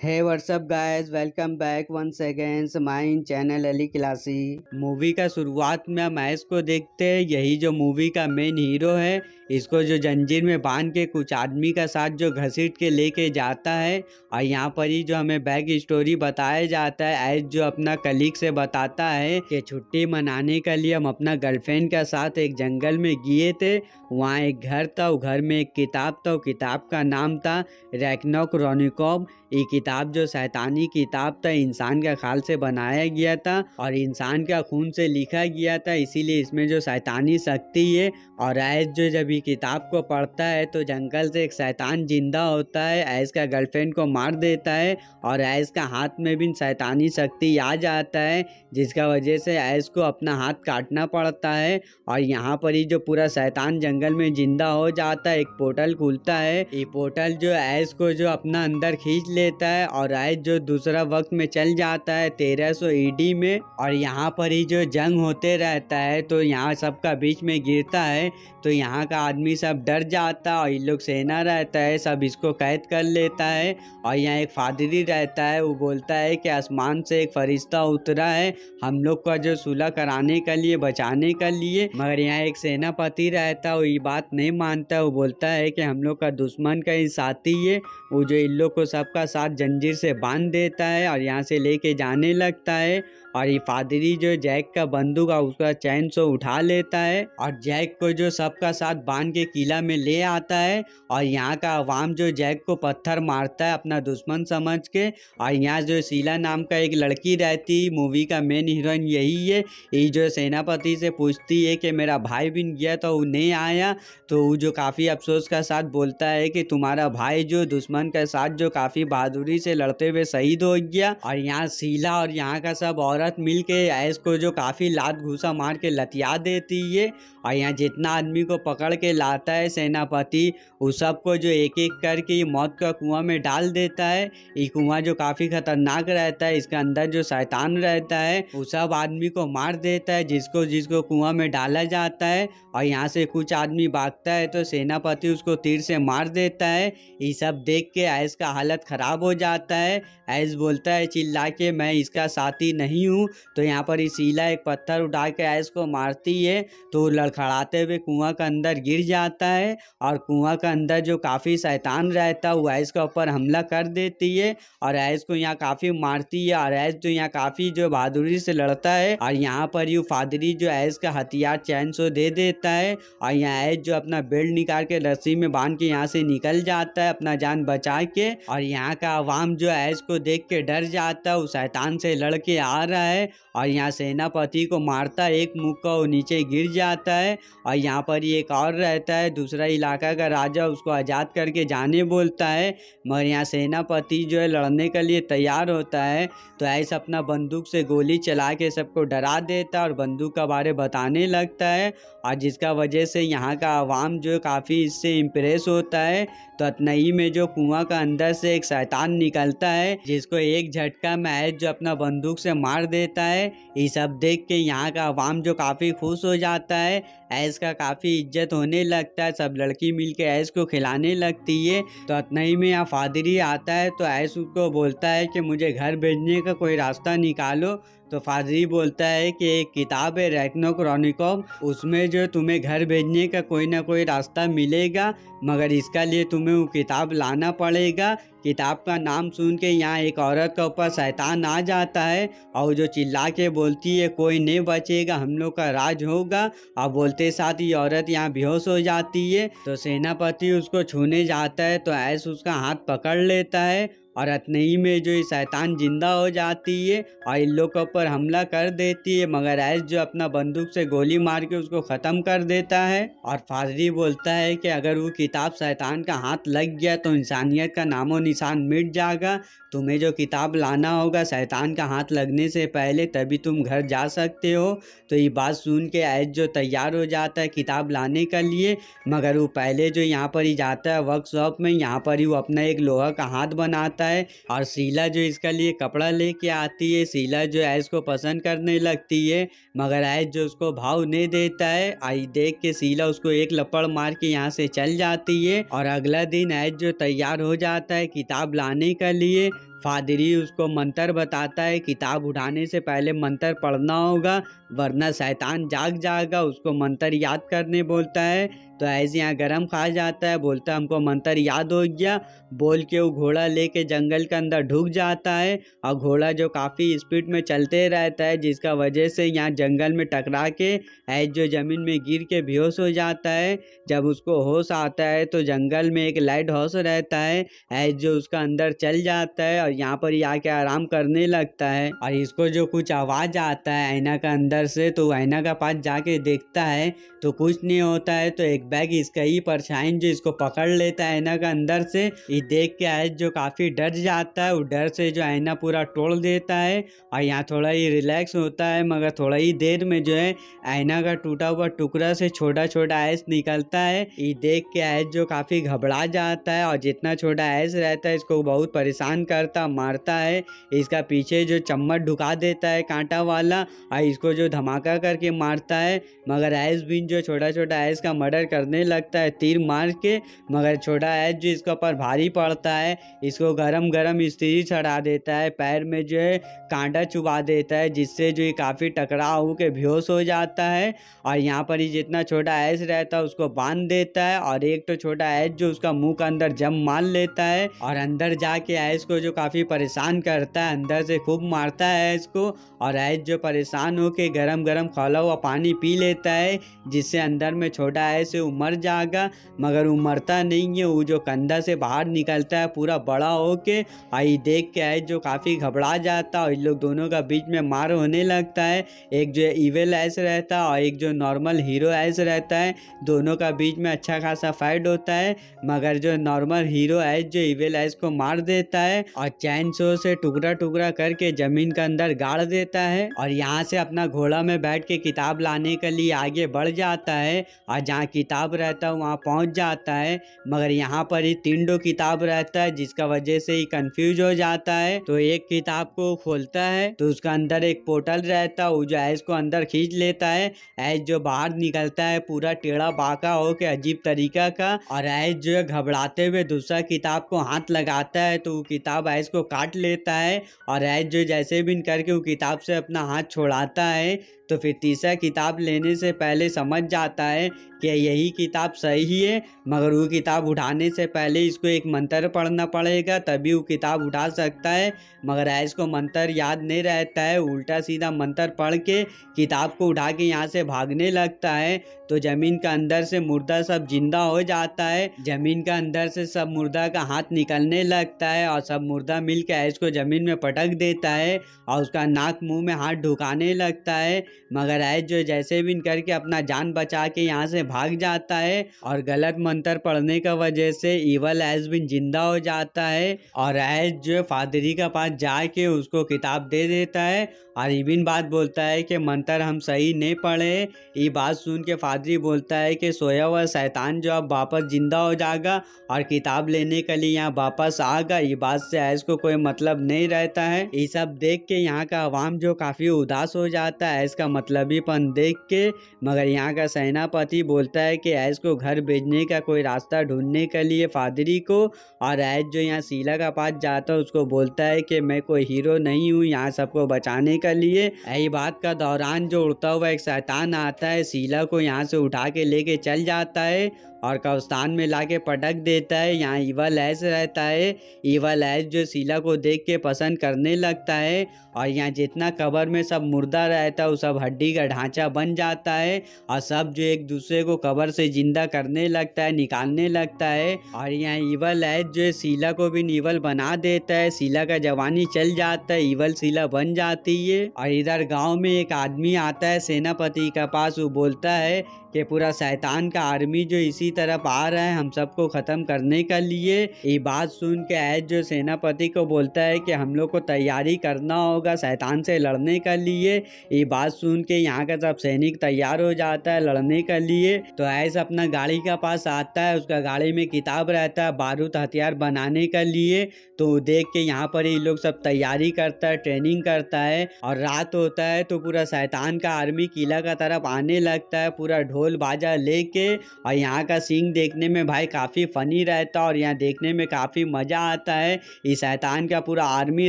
Hey whatsapp guys, welcome back once again my channel Ali classy. Movie का शुरुआत में हम ऐश को देखते हैं। यही जो मूवी का मेन हीरो है, इसको जो जंजीर में बांध के कुछ आदमी का साथ जो घसीट के लेके जाता है। और यहाँ पर ही जो हमें बैक स्टोरी बताया जाता है, ऐश जो अपना कलीग से बताता है कि छुट्टी मनाने के लिए हम अपना गर्लफ्रेंड के साथ एक जंगल में गए थे। वहाँ एक घर था, वो घर में एक किताब था। किताब का नाम था रैग्नारोक क्रॉनिकल। ये किताब जो शैतानी किताब था, इंसान का खाल से बनाया गया था और इंसान का खून से लिखा गया था, इसीलिए इसमें जो शैतानी शक्ति है। और ऐश जो जब ये किताब को पढ़ता है तो जंगल से एक शैतान जिंदा होता है, ऐश का गर्लफ्रेंड को मार देता है और ऐश का हाथ में भी शैतानी शक्ति आ जाता है, जिसका वजह से ऐश को अपना हाथ काटना पड़ता है। और यहाँ पर ही जो पूरा शैतान जंगल में जिंदा हो जाता है, एक पोर्टल खुलता है। ये पोर्टल जो ऐश को जो अपना अंदर खींच लेता है और ऐश जो दूसरा वक्त में चल जाता है 1300 ईडी में। और यहाँ पर ही जो जंग होते रहता है तो यहाँ सबका बीच में गिरता है, तो यहाँ का आदमी सब डर जाता है और ये लोग सेना रहता है सब इसको कैद कर लेता है। और यहाँ एक फादरी रहता है, वो बोलता है कि आसमान से एक फरिश्ता उतरा है हम लोग का जो सुलह कराने के लिए, बचाने के लिए। मगर यहाँ एक सेनापति रहता है, वो ये बात नहीं मानता। वो बोलता है कि हम लोग का दुश्मन का ही साथी है। वो जो इन लोग को सबका साथ जंजीर से बांध देता है और यहाँ से लेके जाने लगता है। और ये फादरी जो जैक का बंदूक है उसका चैन से उठा लेता है और जैक को जो सबका साथ बांध के किला में ले आता है। और यहाँ का अवाम जो जैक को पत्थर मारता है अपना दुश्मन समझ के। और यहाँ जो शीला नाम का एक लड़की रहती, मूवी का मेन हीरोइन यही है। ये जो सेनापति से पूछती है कि मेरा भाई भी गया तो वो नहीं आया, तो वो जो काफ़ी अफसोस का साथ बोलता है कि तुम्हारा भाई जो दुश्मन के साथ जो काफ़ी बहादुरी से लड़ते हुए शहीद हो गया। और यहाँ शीला और यहाँ का सब औरत मिल के ऐश को जो काफ़ी लात घूसा मार के लतिया देती है। और यहाँ जितना आदमी को पकड़ के लाता है सेनापति, उस सबको जो एक एक करके मौत का कुआं में डाल देता है। ये कुआं जो काफ़ी खतरनाक रहता है, इसके अंदर जो शैतान रहता है वो सब आदमी को मार देता है जिसको जिसको कुआं में डाला जाता है। और यहाँ से कुछ आदमी भागता है तो सेनापति उसको तीर से मार देता है। ये सब देख के ऐश का हालत ख़राब हो जाता है। ऐश बोलता है चिल्ला के मैं इसका साथी नहीं हूँ। तो यहाँ पर शीला एक पत्थर उठा के ऐश को मारती है तो लड़खड़ाते हुए कुआं के अंदर गिर जाता है। और कुआं के अंदर जो काफ़ी शैतान रहता है वो ऐश के ऊपर हमला कर देती है और ऐश को यहाँ काफ़ी मारती है। और ऐश जो यहाँ काफ़ी जो बहादुरी से लड़ता है और यहाँ पर यू फादरी जो ऐश का हथियार चैन से दे देता है। और यहाँ ऐश जो अपना बेल्ट निकाल के रस्सी में बांध के यहाँ से निकल जाता है अपना जान बचा के। और यहाँ का अवाम जो ऐश को देख के डर जाता है, वो शैतान से लड़ के आ रहा है और यहाँ सेनापति को मारता है, एक मुक्का वो नीचे गिर जाता है। और यहाँ पर ही एक और रहता है दूसरा इलाका का राजा, उसको आज़ाद करके जाने बोलता है। मगर यहाँ सेनापति जो है लड़ने के लिए तैयार होता है, तो ऐसा अपना बंदूक से गोली चला के सबको डरा देता है और बंदूक का बारे बताने लगता है। और जिसका वजह से यहाँ का आवाम जो काफ़ी इससे इम्प्रेस होता है। तो अतनई में जो कुआं का अंदर से एक शैतान निकलता है जिसको एक झटका में ऐश जो अपना बंदूक से मार देता है। ये सब देख के यहाँ का आवाम जो काफ़ी खुश हो जाता है, ऐश का काफ़ी इज्जत होने लगता है, सब लड़की मिल के ऐश को खिलाने लगती है। तो अतनई में यहाँ फादरी आता है तो ऐश उसको बोलता है कि मुझे घर भेजने का कोई रास्ता निकालो। तो फादरी बोलता है कि एक किताब है रैग्नारोक क्रॉनिकल, उसमें जो तुम्हें घर भेजने का कोई ना कोई रास्ता मिलेगा, मगर इसका लिए तुम्हें वो किताब लाना पड़ेगा। किताब का नाम सुन के यहाँ एक औरत के ऊपर शैतान आ जाता है और जो चिल्ला के बोलती है कोई नहीं बचेगा, हम लोग का राज होगा। और बोलते साथ ही औरत यहाँ बेहोश हो जाती है। तो सेनापति उसको छूने जाता है तो ऐश उसका हाथ पकड़ लेता है और अतनई में जो ये शैतान जिंदा हो जाती है और इन लोग के ऊपर हमला कर देती है। मगर ऐश जो अपना बंदूक से गोली मार के उसको ख़त्म कर देता है। और फादरी बोलता है कि अगर वो किताब शैतान का हाथ लग गया तो इंसानियत का नामो निशान मिट जाएगा, तुम्हें जो किताब लाना होगा शैतान का हाथ लगने से पहले, तभी तुम घर जा सकते हो। तो ये बात सुन के ऐश जो तैयार हो जाता है किताब लाने के लिए, मगर वो पहले जो यहाँ पर ही जाता है वर्कशॉप में, यहाँ पर ही वो अपना एक लोहा का हाथ बनाता है। और शीला जो इसका लिए कपड़ा लेके आती है, शीला जो ऐश को पसंद करने लगती है, मगर ऐश जो उसको भाव नहीं देता है। आई देख के शीला उसको एक लपड़ मार के यहाँ से चल जाती है। और अगला दिन ऐश जो तैयार हो जाता है किताब लाने के लिए, फादरी उसको मंत्र बताता है, किताब उठाने से पहले मंत्र पढ़ना होगा वरना शैतान जाग जाएगा। उसको मंत्र याद करने बोलता है। तो ऐसे यहाँ गरम खा जाता है, बोलता है हमको मंत्र याद हो गया। बोल के वो घोड़ा लेके जंगल के अंदर ढुक जाता है और घोड़ा जो काफ़ी स्पीड में चलते रहता है, जिसका वजह से यहाँ जंगल में टकरा के ऐज जो ज़मीन में गिर के बेहोश हो जाता है। जब उसको होश आता है तो जंगल में एक लाइट हाउस रहता है, ऐज जो उसका अंदर चल जाता है और यहाँ पर ही आके आराम करने लगता है। और इसको जो कुछ आवाज़ आता है ऐना का अंदर से, तो ऐना का पास जाके देखता है तो कुछ नहीं होता है। तो एक बैग इसका ही परछाई जो इसको पकड़ लेता है ऐना का अंदर से। ये देख के ऐज जो काफ़ी डर जाता है, वो डर से जो ऐना पूरा तोड़ देता है और यहाँ थोड़ा ही रिलैक्स होता है। मगर थोड़ा ही देर में जो है ऐना का टूटा हुआ टुकड़ा से छोटा छोटा ऐस निकलता है। ये देख के ऐस जो काफ़ी घबरा जाता है और जितना छोटा ऐस रहता है इसको बहुत परेशान करता मारता है। इसका पीछे जो चम्मच ढुका देता है कांटा वाला और इसको जो धमाका करके मारता है। मगर ऐस बिन जो छोटा छोटा ऐस का मर्डर करने लगता है तीर मार के। मगर छोटा ऐस जो इसके ऊपर भारी पड़ता है, इसको गरम गरम स्त्री चढ़ा देता है, पैर में जो है कांटा चुबा देता है, जिससे जो ये काफ़ी टकराव होकर बेहोश हो जाता है। और यहाँ पर ही जितना छोटा ऐस रहता है उसको बांध देता है और एक तो छोटा ऐस जो उसका मुंह के अंदर जम मार लेता है और अंदर जाके ऐस को जो काफ़ी परेशान करता है, अंदर से खूब मारता है ऐस को। और ऐस जो परेशान होके गरम गरम खौला हुआ पानी पी लेता है, जिससे अंदर में छोटा ऐस वो मर जाएगा। मगर वो मरता नहीं है, वो जो कंधा से बाहर निकलता है पूरा बड़ा होके। आई देख के ऐस जो काफ़ी घबरा जाता है और इन लोग दोनों का बीच में मार होने लगता है। एक जो इविल ऐस रहता है और एक जो नॉर्मल हीरो ऐस रहता है, दोनों का बीच में अच्छा खासा फाइट होता है। मगर जो नॉर्मल हीरो ऐस जो इविल ऐस को मार देता है और चैन सो से टुकड़ा टुकड़ा करके जमीन के अंदर गाड़ देता है। और यहाँ से अपना घोड़ा में बैठ के किताब लाने के लिए आगे बढ़ जाता है और जहाँ किताब रहता है वहाँ पहुँच जाता है। मगर यहाँ पर ही 3 किताब रहता है, जिसका वजह से ही कंफ्यूज हो जाता है। तो एक किताब को खोलता है तो उसका अंदर एक पोर्टल रहता है, वो जो ऐस को अंदर खींच लेता है। ऐस जो बाहर निकलता है पूरा टेढ़ा बाका हो के अजीब तरीका का। और ऐस जो है घबराते हुए दूसरा किताब को हाथ लगाता है तो वो किताब ऐस को काट लेता है। और ऐस जो जैसे भी करके वो किताब से अपना हाथ छोड़ाता है, तो फिर तीसरा किताब लेने से पहले समझ जाता है कि यही किताब सही है। मगर वो किताब उठाने से पहले इसको एक मंत्र पढ़ना पड़ेगा, तभी वो किताब उठा सकता है। मगर ऐस को मंत्र याद नहीं रहता है, उल्टा सीधा मंत्र पढ़ के किताब को उठा के यहाँ से भागने लगता है। तो जमीन के अंदर से मुर्दा सब जिंदा हो जाता है, जमीन के अंदर से सब मुर्दा का हाथ निकलने लगता है और सब मुर्दा मिल के ऐस को जमीन में पटक देता है और उसका नाक मुंह में हाथ ढुकाने लगता है। मगर ऐस जो जैसे भी करके अपना जान बचा के यहाँ से भाग जाता है और गलत मंत्र पढ़ने का वजह से इवल ऐस भी जिंदा हो जाता है। और ऐस जो फादरी का पास जाके उसको किताब दे देता है और इबिन बात बोलता है कि मंत्र हम सही नहीं पढ़े। ये बात सुन के फादरी बोलता है कि सोया हुआ शैतान जो अब वापस जिंदा हो जाएगा और किताब लेने के लिए यहाँ वापस आएगा। ये बात से ऐस को कोई मतलब नहीं रहता है। ये सब देख के यहाँ का अवाम जो काफ़ी उदास हो जाता है ऐस का मतलबीपन देख के। मगर यहाँ का सेनापति बोलता है कि ऐस को घर भेजने का कोई रास्ता ढूंढने के लिए फादरी को। और ऐस जो यहाँ शीला का पास जाता है उसको बोलता है कि मैं कोई हीरो नहीं हूँ यहाँ सबको बचाने के लिए। यही बात का दौरान जो उड़ता हुआ एक शैतान आता है, शीला को यहाँ से उठा के लेके चल जाता है और कब्रिस्तान में लाके पटक देता है। यहाँ इवल ऐस रहता है, इवल ऐस जो शीला को देख के पसंद करने लगता है और यहाँ जितना कब्र में सब मुर्दा रहता है वो सब हड्डी का ढांचा बन जाता है और सब जो एक दूसरे को कब्र से जिंदा करने लगता है, निकालने लगता है। और यहाँ इवल ऐस जो शीला को भी इवल बना देता है, शीला का जवानी चल जाता है, इवल शीला बन जाती है। और इधर गाँव में एक आदमी आता है सेनापति के पास, वो बोलता है कि पूरा शैतान का आर्मी जो इसी तरफ आ रहा है हम सबको ख़त्म करने के लिए। ये बात सुन के ऐस जो सेनापति को बोलता है कि हम लोग को तैयारी करना होगा शैतान से लड़ने के लिए। ये बात सुन सुन के यहाँ का सब सैनिक तैयार हो जाता है लड़ने के लिए। तो ऐस अपना गाड़ी के पास आता है, उसका गाड़ी में किताब रहता है बारूद हथियार बनाने के लिए। तो देख के यहाँ पर ये लोग सब तैयारी करता है, ट्रेनिंग करता है। और रात होता है तो पूरा शैतान का आर्मी किला का तरफ आने लगता है पूरा ढोल बाजा लेके। और यहाँ का सीन देखने में भाई काफ़ी फनी रहता है और यहाँ देखने में काफ़ी मज़ा आता है। इस शैतान का पूरा आर्मी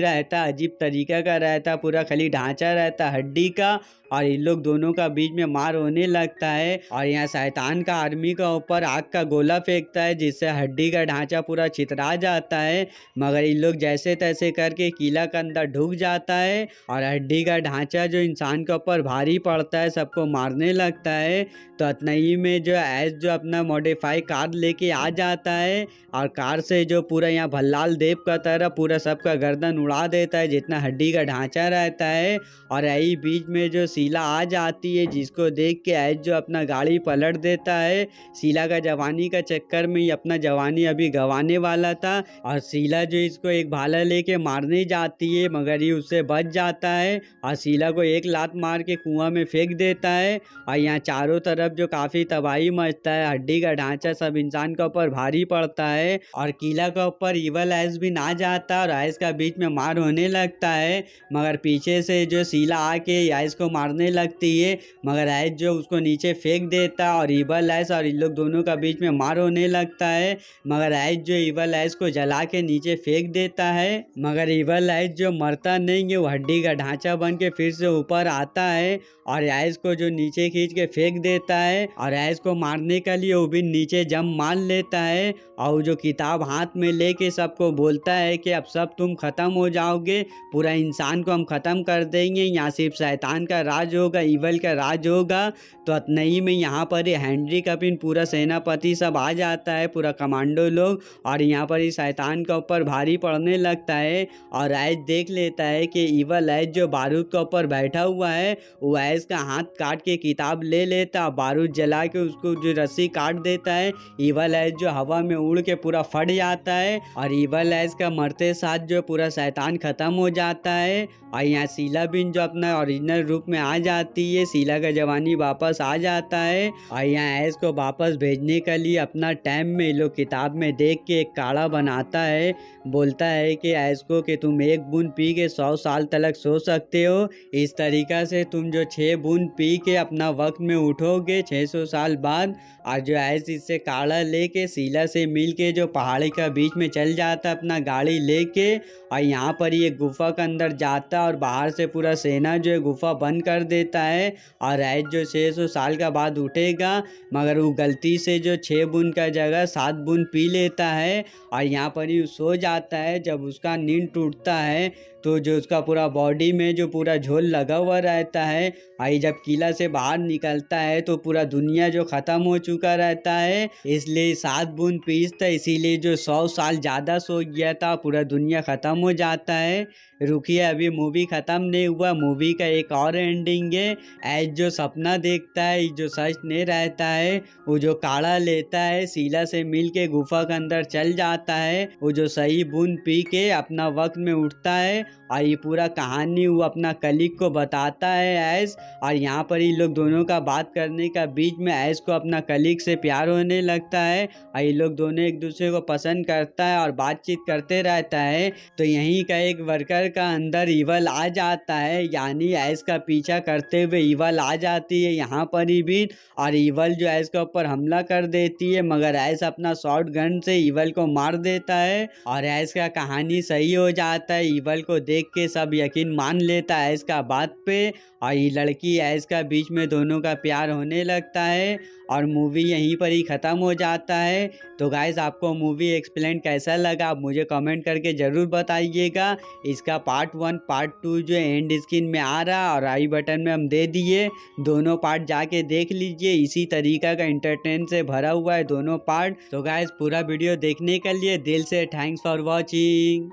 रहता है, अजीब तरीके का रहता है, पूरा खाली ढांचा रहता है हड्डी का। और इन लोग दोनों का बीच में मार होने लगता है। और यहाँ शैतान का आर्मी का ऊपर आग का गोला फेंकता है जिससे हड्डी का ढांचा पूरा छितरा जाता है। मगर इन लोग जैसे तैसे करके किला के अंदर ढुक जाता है और हड्डी का ढांचा जो इंसान के ऊपर भारी पड़ता है, सबको मारने लगता है। तो अतनई में जो ऐस जो अपना मॉडिफाई कार लेके आ जाता है और कार से जो पूरा यहाँ भल्लाल देव का तरह पूरा सबका गर्दन उड़ा देता है जितना हड्डी का ढांचा रहता है। और यही बीच में जो शीला आ जाती है जिसको देख के ऐस जो अपना गाड़ी पलट देता है। शीला का जवानी का चक्कर में ही अपना जवानी अभी गंवाने वाला था और शीला जो इसको एक भाला लेके मारने जाती है मगर ये उससे बच जाता है और शीला को एक लात मार के कुआं में फेंक देता है। और यहाँ चारों तरफ जो काफ़ी तबाही मचता है, हड्डी का ढांचा सब इंसान के ऊपर भारी पड़ता है और किला के ऊपर इवल ऐस भी ना जाता है और ऐस का बीच में मार होने लगता है। मगर पीछे से जो शीला आके ऐस को मारने लगती है मगर ऐस जो उसको नीचे फेंक देता है और इवल ऐस और इन लोग दोनों का बीच में मार होने लगता है। मगर ऐस जो इवल ऐस को जला के नीचे फेंक देता है मगर इवल ऐस जो मरता नहीं है, वो हड्डी का ढांचा बन के फिर से ऊपर आता है और ऐस को जो नीचे खींच के फेंक देता है। और ऐस को मारने के लिए वो भी नीचे जम मार लेता है और जो किताब हाथ में लेके सबको बोलता है कि अब सब तुम खत्म हो जाओगे, पूरा इंसान को हम खत्म कर देंगे, यहाँ सिर्फ शैतान का राज होगा, इवल का राज होगा। तो अतनई में यहाँ पर ये हेनरी कपिन पूरा सेनापति सब आ जाता है, पूरा कमांडो लोग, और यहाँ पर ये शैतान के ऊपर भारी पड़ने लगता है। और ऐस देख लेता है कि इवल ऐस जो बारूद के ऊपर बैठा हुआ है वो ऐस का हाथ काट के किताब ले लेता है, बारूद जला के उसको जो रस्सी काट देता है। इवल ऐस जो हवा में उड़ के पूरा फट जाता है और इवल ऐस का मरते साथ जो पूरा शैतान खत्म हो जाता है। और यहाँ शीला बिन जो अपना ओरिजिनल रूप में आ जाती है, शीला का जवानी वापस आ जाता है। और यहाँ ऐस को वापस भेजने के लिए अपना टाइम में ये लोग किताब में देख के एक काढ़ा बनाता है, बोलता है कि ऐस को कि तुम एक बूंद पी के 100 साल तक सो सकते हो, इस तरीका से तुम जो 6 बूंद पी के अपना वक्त में उठोगे 600 साल बाद। और जो ऐस इससे काढ़ा लेके शीला से मिल के जो पहाड़ी का बीच में चल जाता अपना गाड़ी लेके और यहाँ पर ये गुफा के अंदर जाता और बाहर से पूरा सेना जो है गुफा बंद कर देता है। और ऐस जो 600 साल का बाद उठेगा मगर वो गलती से जो 6 बूंद का जगह 7 बूंद पी लेता है और यहाँ पर ही सो जाता है। जब उसका नींद टूटता है तो जो उसका पूरा बॉडी में जो पूरा झोल लगा हुआ रहता है, आई जब किला से बाहर निकलता है तो पूरा दुनिया जो ख़त्म हो चुका रहता है, इसलिए 7 बूंद पीसता, इसीलिए जो 100 साल ज़्यादा सो गया था पूरा दुनिया ख़त्म हो जाता है। रुकिए, अभी मूवी ख़त्म नहीं हुआ, मूवी का एक और एंडिंग है। ऐस जो सपना देखता है जो सच नहीं रहता है, वो जो काढ़ा लेता है शीला से मिल के गुफा के अंदर चल जाता है, वो जो सही बूंद पी के अपना वक्त में उठता है और ये पूरा कहानी वो अपना कलीग को बताता है ऐस। और यहाँ पर ये लोग दोनों का बात करने का बीच में ऐस को अपना कलीग से प्यार होने लगता है और ये लोग दोनों एक दूसरे को पसंद करता है और बातचीत करते रहता है। तो यहीं का एक वर्कर का अंदर इवल आ जाता है, यानी ऐस का पीछा करते हुए इवल आ जाती है यहाँ पर ही भी, और इवल जो ऐस के ऊपर हमला कर देती है मगर ऐस अपना शॉर्ट गन से इवल को मार देता है और ऐस का कहानी सही हो जाता है। इवल को देख के सब यकीन मान लेता है ऐस का बात पे और ये लड़की ऐस का बीच में दोनों का प्यार होने लगता है और मूवी यहीं पर ही ख़त्म हो जाता है। तो गाइस, आपको मूवी एक्सप्लेन कैसा लगा आप मुझे कमेंट करके ज़रूर बताइएगा। इसका पार्ट 1 पार्ट 2 जो एंड स्क्रीन में आ रहा और आई बटन में हम दे दिए, दोनों पार्ट जाके देख लीजिए, इसी तरीका का इंटरटेन से भरा हुआ है दोनों पार्ट। तो गाइस, पूरा वीडियो देखने के लिए दिल से थैंक्स फॉर वॉचिंग।